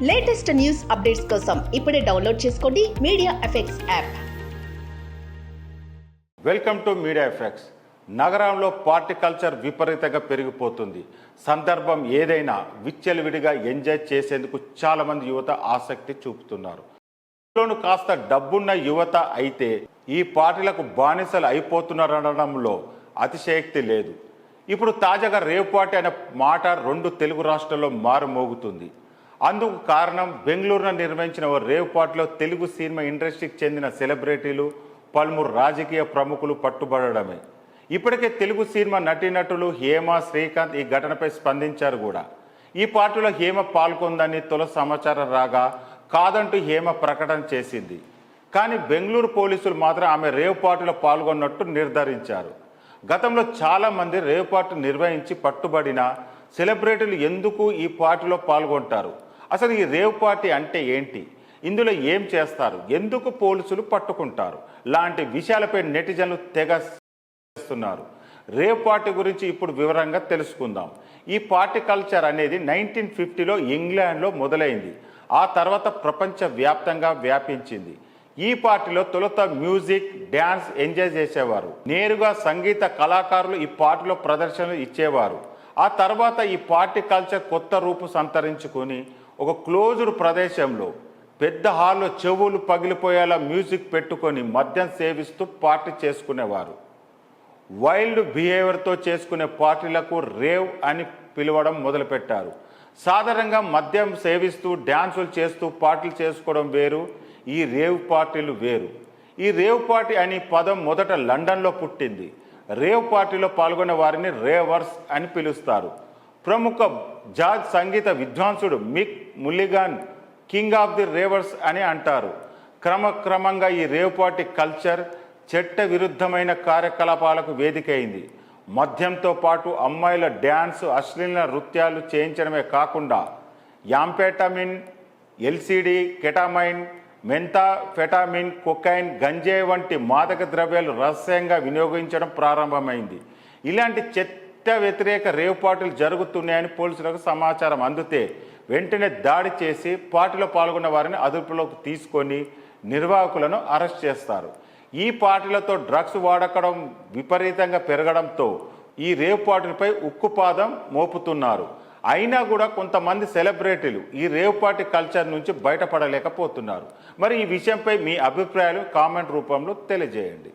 Latest news updates కోసం ఇప్పుడే download చేసుకోండి media effects app. Welcome to media effects. నగరంలో పార్టీ కల్చర్ విపరీతంగా పెరిగిపోతుంది. సందర్భం ఏదైనా విచ్చలవిడిగా ఎంజాయ్ చేసేందుకు చాలామంది యువత ఆసక్తి చూపుతున్నారు. కాస్త డబ్బున్న యువత అయితే ఈ పార్టీలకు బానిసలు అయిపోతున్నారనడంలో అతిశయోక్తి లేదు. ఇప్పుడు తాజాగా రేవ్ పార్టీ అనే మాట 2 తెలుగు రాష్ట్రాల్లో మారుమోగుతుంది. అందుకు కారణం బెంగళూరులో నిర్వహించిన ఓ రేవ్ పార్టీలో తెలుగు సినిమా ఇండస్ట్రీకి చెందిన సెలబ్రిటీలు, పలువురు రాజకీయ ప్రముఖులు పట్టుబడడమే. ఇప్పటికే తెలుగు సినిమా నటీనటులు హేమ, శ్రీకాంత్ ఈ ఘటనపై స్పందించారు కూడా. ఈ పార్టీలో హేమ పాల్గొందని తొలి సమాచారం రాగా కాదంటూ హేమ ప్రకటన చేసింది. కానీ బెంగళూరు పోలీసులు మాత్రం ఆమె రేవ్ పార్టీలో పాల్గొన్నట్టు నిర్ధారించారు. గతంలో చాలామంది రేవ్ పార్టీ నిర్వహించి పట్టుబడిన సెలబ్రిటీలు ఎందుకు ఈ పార్టీలో పాల్గొంటారు? అసలు ఈ రేవ్ పార్టీ అంటే ఏంటి? ఇందులో ఏం చేస్తారు? ఎందుకు పోలీసులు పట్టుకుంటారు? లాంటి విషయాలపై నెటిజన్లు తెగ చేస్తున్నారు. రేవ్ పార్టీ గురించి ఇప్పుడు వివరంగా తెలుసుకుందాం. ఈ పార్టీ కల్చర్ అనేది 1950లో ఇంగ్లాండ్లో మొదలైంది. ఆ తర్వాత ప్రపంచ వ్యాప్తంగా వ్యాపించింది. ఈ పార్టీలో తొలుత మ్యూజిక్, డ్యాన్స్ ఎంజాయ్ చేసేవారు. నేరుగా సంగీత కళాకారులు ఈ పార్టీలో ప్రదర్శనలు ఇచ్చేవారు. ఆ తర్వాత ఈ పార్టీ కల్చర్ కొత్త రూపు సంతరించుకొని ఒక క్లోజ్డ్ ప్రదేశంలో పెద్ద హాల్లో చెవులు పగిలిపోయేలా మ్యూజిక్ పెట్టుకొని మద్యం సేవిస్తూ పార్టీ చేసుకునేవారు. వైల్డ్ బిహేవియర్తో చేసుకునే పార్టీలకు రేవ్ అని పిలవడం మొదలుపెట్టారు. సాధారణంగా మద్యం సేవిస్తూ డ్యాన్సులు చేస్తూ పార్టీలు చేసుకోవడం వేరు, ఈ రేవ్ పార్టీలు వేరు. ఈ రేవ్ పార్టీ అనే పదం మొదట లండన్లో పుట్టింది. రేవ్ పార్టీలో పాల్గొనే వారిని రేవర్స్ అని పిలుస్తారు. ప్రముఖ జాజ్ సంగీత విద్వాంసుడు మిక్ ముల్లిగాన్ కింగ్ ఆఫ్ ది రేవర్స్ అని అంటారు. క్రమక్రమంగా ఈ రేవ్ పార్టీ కల్చర్ చట్ట విరుద్ధమైన కార్యకలాపాలకు వేదిక అయింది. మద్యంతో పాటు అమ్మాయిల డ్యాన్స్, అశ్లీల నృత్యాలు చేయించడమే కాకుండా యాంఫెటమిన్, ఎల్సిడి, కెటామైన్, మెంథాఫెటామిన్, కొకైన్, గంజాయి వంటి మాదక ద్రవ్యాలు రహస్యంగా వినియోగించడం ప్రారంభమైంది. ఇలాంటి చట్ట వ్యతిరేక రేవ్ పార్టీలు జరుగుతున్నాయని పోలీసులకు సమాచారం అందితే వెంటనే దాడి చేసి పార్టీలో పాల్గొన్న వారిని అదుపులోకి తీసుకొని నిర్వాహకులను అరెస్ట్ చేస్తారు. ఈ పార్టీలతో డ్రగ్స్ వాడకడం విపరీతంగా పెరగడంతో ఈ రేవ్ పార్టీలపై ఉక్కుపాదం మోపుతున్నారు. అయినా కూడా కొంతమంది సెలబ్రిటీలు ఈ రేవ్ పార్టీ కల్చర్ నుంచి బయటపడలేకపోతున్నారు. మరి ఈ విషయంపై మీ అభిప్రాయాలు కామెంట్ రూపంలో తెలియజేయండి.